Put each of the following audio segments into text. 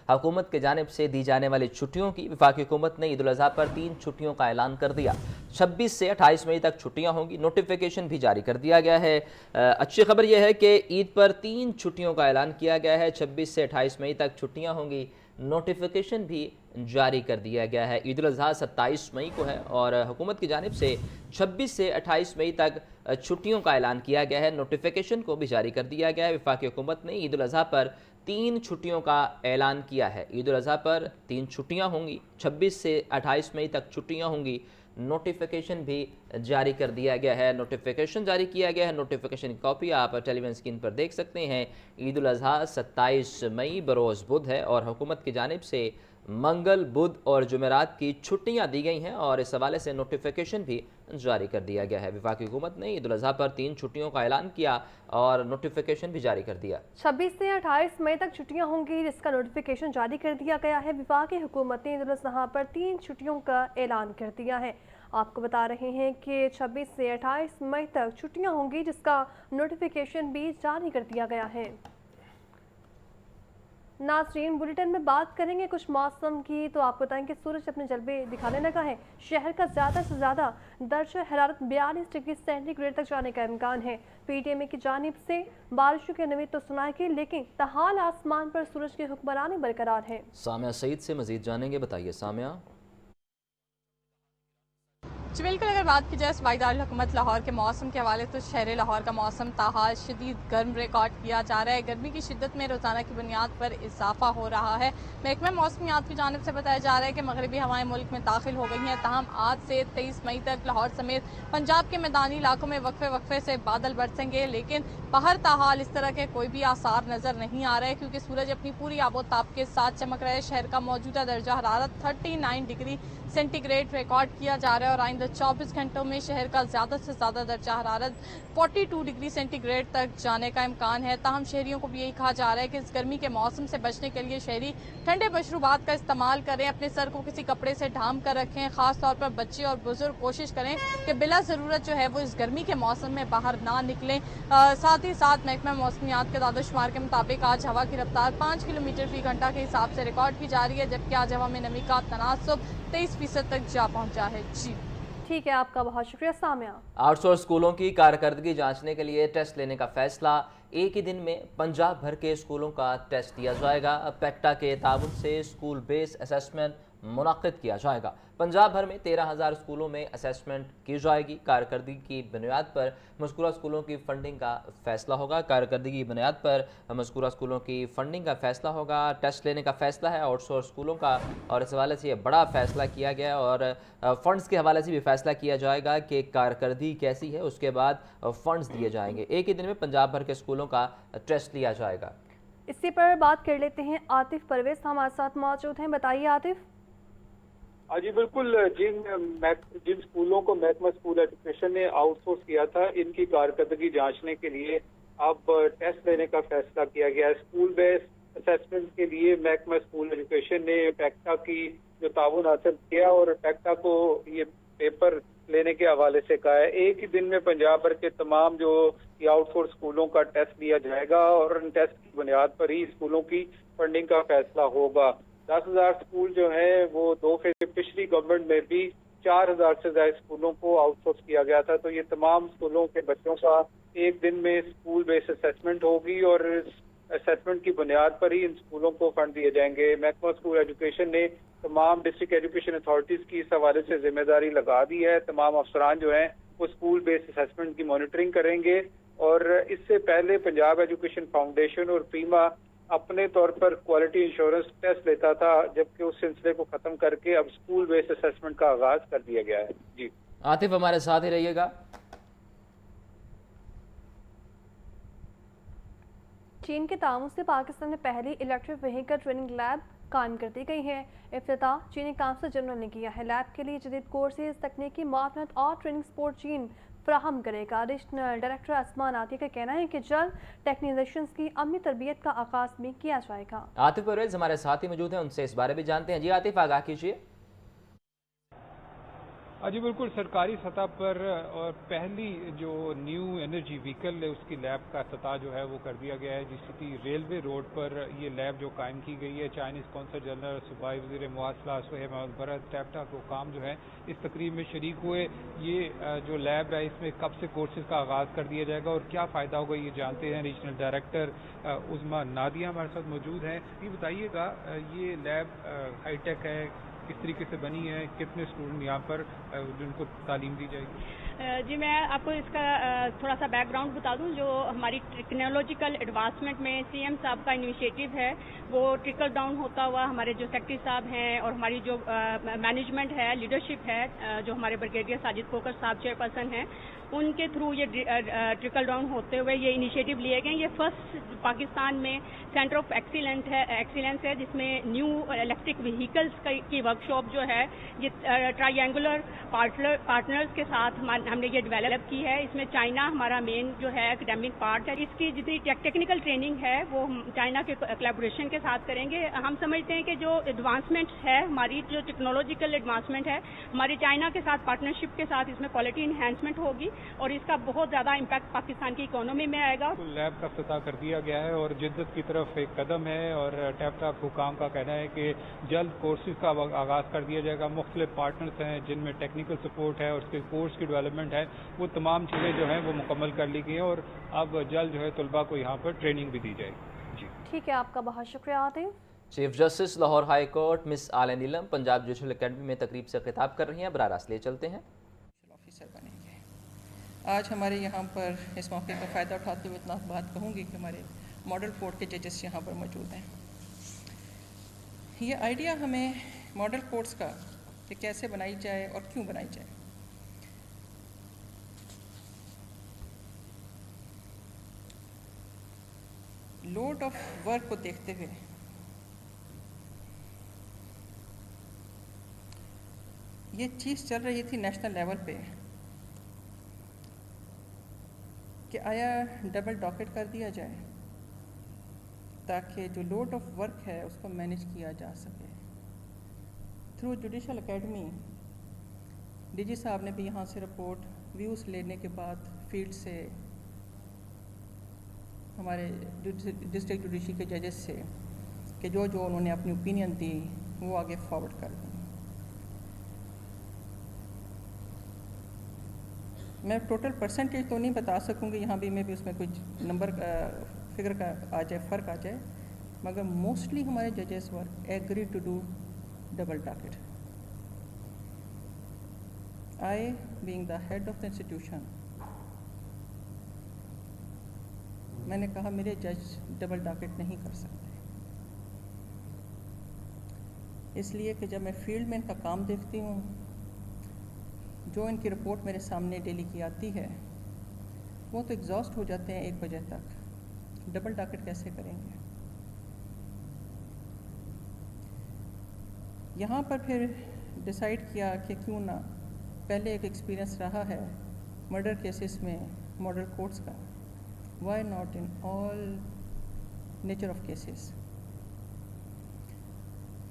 حکومت کی جانب سے دی جانے والی چھٹیوں کی وفاقی حکومت نے عید الاضحیٰ پر 3 چھٹیوں کا اعلان کر دیا۔ 26 سے 28 مئی تک چھٹیاں ہوں گی، نوٹیفیکیشن بھی جاری کر دیا گیا ہے۔ اچھی خبر یہ ہے کہ عید پر 3 چھٹیوں کا اعلان کیا گیا ہے، 26 سے 28 مئی تک چھٹیاں ہوں گی، نوٹیفیکیشن بھی جاری کر دیا گیا ہے۔ عید الاضحیٰ 27 مئی کو ہے اور حکومت کی جانب سے 26 سے 28 مئی تک چھٹیوں کا اعلان کیا گیا ہے، نوٹیفیکیشن کو بھی جاری کر دیا گیا ہے۔ وفاقی حکومت نے عید الاضحیٰ پر 3 چھٹیوں کا اعلان کیا ہے۔ عید الاضحیٰ پر 3 چھٹیاں ہوں گی، 26 سے 28 مئی تک چھٹیاں ہوں گی، نوٹیفیکیشن بھی جاری کر دیا گیا ہے۔ نوٹیفیکیشن جاری کیا گیا ہے، نوٹیفیکیشن کی کاپی آپ ٹیلی ویژن اسکرین پر دیکھ سکتے ہیں۔ عید الاضحیٰ 27 مئی بروز بدھ ہے اور حکومت کی جانب سے منگل، بدھ اور جمعرات کی چھٹیاں دی گئی ہیں اور اس حوالے سے نوٹیفیکیشن بھی جاری کر دیا گیا ہے۔ وفاقی حکومت نے عید الاضحیٰ پر 3 چھٹیوں کا اعلان کیا اور نوٹیفیکیشن بھی جاری کر دیا۔ 26 سے 28 مئی تک چھٹیاں ہوں گی جس کا نوٹیفیکیشن جاری کر دیا گیا ہے۔ وفاقی حکومت نے عید الاضحیٰ پر 3 چھٹیوں کا اعلان کر دیا ہے۔ آپ کو بتا رہے ہیں کہ 26 سے 28 مئی تک چھٹیاں ہوں گی جس کا نوٹیفیکیشن بھی جاری کر دیا گیا ہے۔ ناظرین، بلیٹن میں بات کریں گے کچھ موسم کی، تو آپ بتائیں کہ سورج اپنے جلوے دکھانے لگا ہے۔ شہر کا زیادہ سے زیادہ درجہ حرارت 42 ڈگری سینٹی گریڈ تک جانے کا امکان ہے۔ پی ٹی ایم اے کی جانب سے بارشوں کی نوید تو سنائی گئی، لیکن تاحال آسمان پر سورج کی حکمرانی برقرار ہے۔ سامعہ سعید سے مزید جانیں گے، بتائیے سامعہ۔ جی بالکل، اگر بات کی جائے صوبائی دارالحکومت لاہور کے موسم کے حوالے تو شہر لاہور کا موسم تاحال شدید گرم ریکارڈ کیا جا رہا ہے۔ گرمی کی شدت میں روزانہ کی بنیاد پر اضافہ ہو رہا ہے۔ محکمہ موسمیات کی جانب سے بتایا جا رہا ہے کہ مغربی ہوائیں ملک میں داخل ہو گئی ہیں، تاہم آج سے 23 مئی تک لاہور سمیت پنجاب کے میدانی علاقوں میں وقفے سے بادل برسیں گے، لیکن باہر تاحال اس طرح کے کوئی بھی آثار نظر نہیں آ رہے کیونکہ سورج اپنی پوری آب و تاب کے ساتھ چمک رہے۔ شہر کا موجودہ درجہ حرارت 39 ڈگری سینٹی گریڈ ریکارڈ کیا جا رہا ہے اور آئندہ 24 گھنٹوں میں شہر کا زیادہ سے زیادہ درجہ حرارت 42 ڈگری سینٹی گریڈ تک جانے کا امکان ہے۔ تاہم شہریوں کو بھی یہی کہا جا رہا ہے کہ اس گرمی کے موسم سے بچنے کے لیے شہری ٹھنڈے مشروبات کا استعمال کریں، اپنے سر کو کسی کپڑے سے ڈھانپ کر رکھیں، خاص طور پر بچے اور بزرگ کوشش کریں کہ بلا ضرورت جو ہے وہ اس گرمی کے موسم میں باہر نہ نکلیں۔ ساتھ ہی ساتھ محکمہ موسمیات کے داد و شمار کے مطابق آج ہوا کی رفتار 5 کلومیٹر فی گھنٹہ کے حساب سے ریکارڈ کی جا رہی ہے، جبکہ آج ہوا میں نمی کا تناسب 23% تک جا پہنچا ہے۔ جی ٹھیک ہے، آپ کا بہت شکریہ سامعہ۔ آؤٹ سورس اسکولوں کی کارکردگی جانچنے کے لیے ٹیسٹ لینے کا فیصلہ، ایک ہی دن میں پنجاب بھر کے اسکولوں کا ٹیسٹ دیا جائے گا۔ پیکٹا کے تعاون سے اسکول بیس اسیسمنٹ منعقد کیا جائے گا۔ پنجاب بھر میں 13,000 اسکولوں میں اسیسمنٹ کی جائے گی۔ کارکردگی کی بنیاد پر مذکورہ اسکولوں کی فنڈنگ کا فیصلہ ہوگا۔ کارکردگی کی بنیاد پر مذکورہ اسکولوں کی فنڈنگ کا فیصلہ ہوگا۔ ٹیسٹ لینے کا فیصلہ ہے آؤٹ سورس اسکولوں کا، اور اس حوالے سے یہ بڑا فیصلہ کیا گیا اور فنڈز کے حوالے سے بھی فیصلہ کیا جائے گا کہ کارکردگی کیسی ہے، اس کے بعد فنڈز دیے جائیں گے۔ ایک ہی دن میں پنجاب بھر کے اسکولوں کا ٹیسٹ لیا جائے گا۔ اسی پر بات کر لیتے ہیں، عاطف پرویز ہمارے ساتھ موجود ہیں۔ بتائیے عاطف۔ جی بالکل، جن اسکولوں کو محکمہ اسکول ایجوکیشن نے آؤٹ سورس کیا تھا، ان کی کارکردگی جانچنے کے لیے اب ٹیسٹ لینے کا فیصلہ کیا گیا ہے۔ اسکول بیس اسیسمنٹ کے لیے محکمہ اسکول ایجوکیشن نے پیکٹا کی جو تعاون حاصل کیا اور پیکٹا کو یہ پیپر لینے کے حوالے سے کہا ہے۔ ایک ہی دن میں پنجاب بھر کے تمام جو آؤٹ سورس اسکولوں کا ٹیسٹ لیا جائے گا اور ان ٹیسٹ کی بنیاد پر ہی اسکولوں کی فنڈنگ کا فیصلہ ہوگا۔ 10,000 اسکول جو ہیں وہ 2 فیصد، پچھلی گورنمنٹ میں بھی 4,000 سے زائد اسکولوں کو آؤٹ سورس کیا گیا تھا، تو یہ تمام اسکولوں کے بچوں کا ایک دن میں اسکول بیس اسیسمنٹ ہوگی اور اس اسیسمنٹ کی بنیاد پر ہی ان اسکولوں کو فنڈ دیے جائیں گے۔ محکمہ اسکول ایجوکیشن نے تمام ڈسٹرکٹ ایجوکیشن اتھارٹیز کی اس حوالے سے ذمہ داری لگا دی ہے۔ تمام افسران جو ہیں وہ اسکول بیس اسیسمنٹ کی مانیٹرنگ کریں گے، اور اس سے پہلے پنجاب ایجوکیشن فاؤنڈیشن اور پیما اپنے طور پر کوالٹی انشورنس ٹیسٹ لیتا تھا، جبکہ اس سلسلے کو ختم کر کے اب اسکول بیس اسیسمنٹ کا آغاز کر دیا گیا ہے۔ جی عاطف، ہمارے ساتھ ہی رہیے گا۔ چین کے تعاون سے پاکستان میں پہلی الیکٹرک وہیکل ٹریننگ لیب قائم کر دی گئی ہے۔ افتتاح چینی کونسل جنرل نے کیا ہے۔ لیب کے لیے جدید کورسز، تکنیکی معاونت اور ٹریننگ سپورٹ چین فراہم کرے گا۔ ایڈیشنل ڈائریکٹر اسما ناتیہ کا کہنا ہے کہ جلد ٹیکنیشینز کی عملی تربیت کا آغاز بھی کیا جائے گا۔ عاطف پرویز ہمارے ساتھ ہی موجود ہیں، ان سے اس بارے بھی جانتے ہیں۔ جی عاطف، آگاہ کیجیے۔ جی بالکل سرکاری سطح پر اور پہلی جو نیو انرجی وہیکل ہے اس کی لیب کا افتتاح جو ہے وہ کر دیا گیا ہے جس کی ریلوے روڈ پر یہ لیب جو قائم کی گئی ہے. چائنیز کونسل جنرل صوبائی وزیر مواصلات سہیل محمد بھرت ٹیپٹا کو کام جو ہے اس تقریب میں شریک ہوئے. یہ جو لیب ہے اس میں کب سے کورسز کا آغاز کر دیا جائے گا اور کیا فائدہ ہوگا یہ جانتے ہیں. ریجنل ڈائریکٹر عظما نادیہ ہمارے ساتھ موجود ہیں. یہ بتائیے گا یہ لیب ہائی ٹیک ہے, کس طریقے سے بنی ہے, کتنے اسٹوڈنٹ یہاں پر جن کو تعلیم دی جائے گی؟ جی میں آپ کو اس کا تھوڑا سا بیک گراؤنڈ بتا دوں. جو ہماری ٹیکنالوجیکل ایڈوانسمنٹ میں سی ایم صاحب کا انیشیٹو ہے وہ ٹرکل ڈاؤن ہوتا ہوا ہمارے جو سیکٹری صاحب ہیں اور ہماری جو مینجمنٹ ہے, لیڈرشپ ہے, جو ہمارے بریگیڈیئر ساجد کھوکر صاحب چیئر پرسن ہیں, ان کے تھرو یہ ٹرکل ڈاؤن ہوتے ہوئے یہ انیشیٹو لیے گئے. یہ فرسٹ پاکستان میں سینٹر آف ایکسیلنس ہے جس میں نیو الیکٹرک وہیکلس کی ورکشاپ جو ہے یہ ٹرائنگولر پارٹنرز کے ساتھ ہم نے یہ ڈیولپ کی ہے. اس میں چائنا ہمارا مین جو ہے اکیڈیمک پارٹ ہے. اس کی جتنی ٹیکنیکل ٹریننگ ہے وہ ہم چائنا کے کولیبوریشن کے ساتھ کریں گے. ہم سمجھتے ہیں کہ جو ایڈوانسمنٹ ہے ہماری جو ٹیکنالوجیکل ایڈوانسمنٹ ہے ہماری چائنا کے ساتھ پارٹنرشپ کے ساتھ اس میں کوالٹی انہینسمنٹ ہوگی اور اس کا بہت زیادہ امپیکٹ پاکستان کی اکانومی میں آئے گا. لیب کا افتتاح کر دیا گیا ہے اور جدت کی طرف ایک قدم ہے اور ٹیپ ٹاپ حکام کا کہنا ہے کہ جلد کورسز کا آغاز کر دیا جائے گا. مختلف پارٹنرز ہیں جن میں ٹیکنیکل سپورٹ ہے اور اس کے کورس کی ڈیولپمنٹ ہے, وہ تمام چیزیں جو ہیں وہ مکمل کر لی گئی ہیں اور اب جلد جو ہے طلباء کو یہاں پر ٹریننگ بھی دی جائے گی. ٹھیک ہے, آپ کا بہت شکریہ Atif. Chief justice Lahore high court miss Aaliya Neelam Punjab judicial academy میں تقریب سے خطاب کر رہی ہیں. براہ راست لیے چلتے ہیں. آفیسر بنیں گے. آج ہمارے یہاں پر اس موقع کا فائدہ اٹھاتے ہوئے اتنا بات کہوں گی کہ ہمارے ماڈل کورٹ کے ججز یہاں پر موجود ہیں. یہ آئیڈیا ہمیں ماڈل کورٹس کا کہ کیسے بنائی جائے اور کیوں بنائی جائے, لوڈ آف ورک کو دیکھتے ہوئے یہ چیز چل رہی تھی نیشنل لیول پہ کہ آیا ڈبل ڈاکٹ کر دیا جائے تاکہ جو لوڈ آف ورک ہے اس کو مینیج کیا جا سکے. Through judicial academy D G صاحب نے بھی یہاں سے رپورٹ ویوز لینے کے بعد فیلڈ سے ہمارے ڈسٹرکٹ جوڈیشری کے ججز سے کہ جو انہوں نے اپنی اوپینین دی وہ آگے فارورڈ کر دیں. میں ٹوٹل پرسنٹیج تو نہیں بتا سکوں گی یہاں بھی, میں بھی اس میں کچھ نمبر فگر کا آ جائے, فرق آ جائے, مگر موسٹلی ہمارے ججز were agree to do double docket. I being the head of the institution میں نے کہا میرے جج ڈبل ڈاکٹ نہیں کر سکتے, اس لیے کہ جب میں فیلڈ میں ان کا کام دیکھتی ہوں, جو ان کی رپورٹ میرے سامنے ڈیلی کی آتی ہے, وہ تو ایگزاسٹ ہو جاتے ہیں 1 بجے تک. ڈبل ڈاکٹ کیسے کریں گے؟ یہاں پر پھر ڈیسائیڈ کیا کہ کیوں نہ, پہلے ایک ایکسپیرئنس رہا ہے مرڈر کیسز میں ماڈل کورٹس کا, why not in all nature of cases.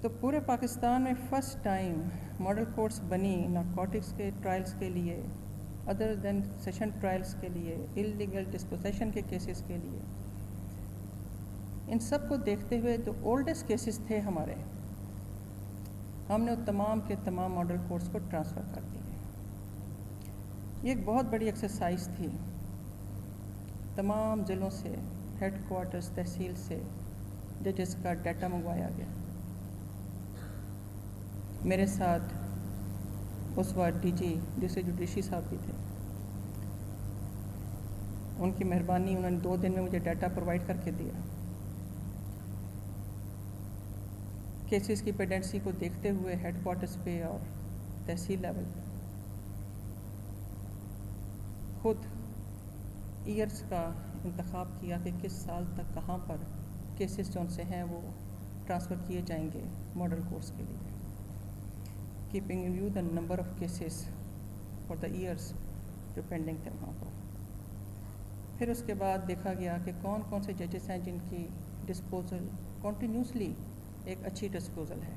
تو پورے پاکستان میں فرسٹ ٹائم ماڈل کورٹس بنی نارکوٹکس کے ٹرائلز کے لیے, ادر دین سیشن ٹرائلز کے لیے, اللیگل ڈسپوزیشن کے کیسز کے لیے. ان سب کو دیکھتے ہوئے جو اولڈسٹ کیسز تھے ہمارے, ہم نے تمام کے تمام ماڈل کورٹس کو ٹرانسفر کر دیے. یہ ایک بہت بڑی ایکسرسائز تھی. تمام ضلعوں سے, ہیڈ کوارٹرز تحصیل سے ججز کا ڈیٹا منگوایا گیا. میرے ساتھ اس وقت ڈی جی ڈسٹرکٹ جوڈیشری صاحب بھی تھے. ان کی مہربانی, انہوں نے 2 دن میں مجھے ڈیٹا پرووائڈ کر کے دیا. کیسز کی پیڈنسی کو دیکھتے ہوئے ہیڈ کوارٹرز پہ اور تحصیل لیول پہ خود ایئرس کا انتخاب کیا کہ کس سال تک کہاں پر کیسز جو ان سے ہیں وہ ٹرانسفر کیے جائیں گے ماڈل کورس کے لیے, keeping in view the number of cases for the years جو پینڈنگ تھے وہاں پر. پھر اس کے بعد دیکھا گیا کہ کون کون سے ججز ہیں جن کی ڈسپوزل کنٹینیوسلی ایک اچھی ڈسپوزل ہے.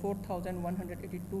4182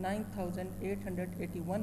9881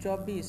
24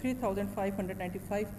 3595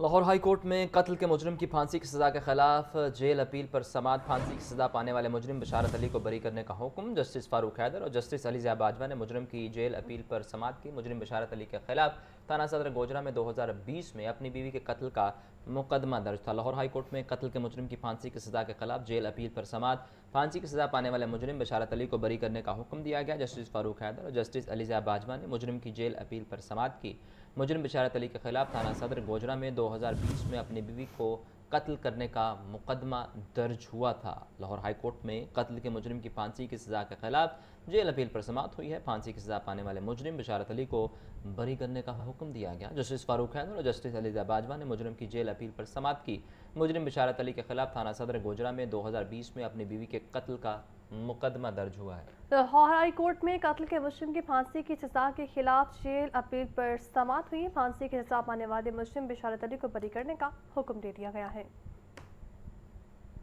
لاہور ہائی کورٹ میں قتل کے مجرم کی پھانسی کی سزا کے خلاف جیل اپیل پر سماعت۔ پھانسی کی سزا پانے والے مجرم بشارت علی کو بری کرنے کا حکم۔ جسٹس فاروق حیدر اور جسٹس علی ضیاء باجوہ نے مجرم کی جیل اپیل پر سماعت کی۔ مجرم بشارت علی کے خلاف تھانہ صدر گوجرا میں 2020 میں اپنی بیوی کے قتل کا مقدمہ درج تھا۔ لاہور ہائی کورٹ میں قتل کے مجرم کی پھانسی کی سزا کے خلاف جیل اپیل پر سماعت۔ پھانسی کی سزا پانے والے مجرم بشارت علی کو بری کرنے کا حکم دیا گیا۔ جسٹس فاروق حیدر اور جسٹس علی ضیاء باجوہ نے مجرم کی جیل اپیل پر سماعت کی۔ مجرم بشارت علی کے خلاف تھانہ صدر گوجرا میں 2020 میں اپنی بیوی کو قتل کرنے کا مقدمہ درج ہوا تھا۔ لاہور ہائی کورٹ میں قتل کے مجرم کی پھانسی کی سزا کے خلاف جیل اپیل پر سماعت ہوئی ہے۔ پھانسی کی سزا پانے والے مجرم بشارت علی کو بری کرنے کا حکم دیا گیا۔ جسٹس فاروق حیدر اور جسٹس علی ضیاء باجوہ نے مجرم کی جیل اپیل پر سماعت کی۔ مجرم بشارت علی کے خلاف تھانہ صدر گوجرا میں 2020 میں اپنی بیوی کے قتل کا مقدمہ درج ہوا ہے۔ لاہور ہائی کورٹ میں قتل کے مجرم کی پھانسی کی سزا کے خلاف جیل اپیل پر سماعت ہوئی۔ پھانسی کی سزا پانے والے مجرم بشارت علی کو بری کرنے کا حکم دے دیا گیا ہے۔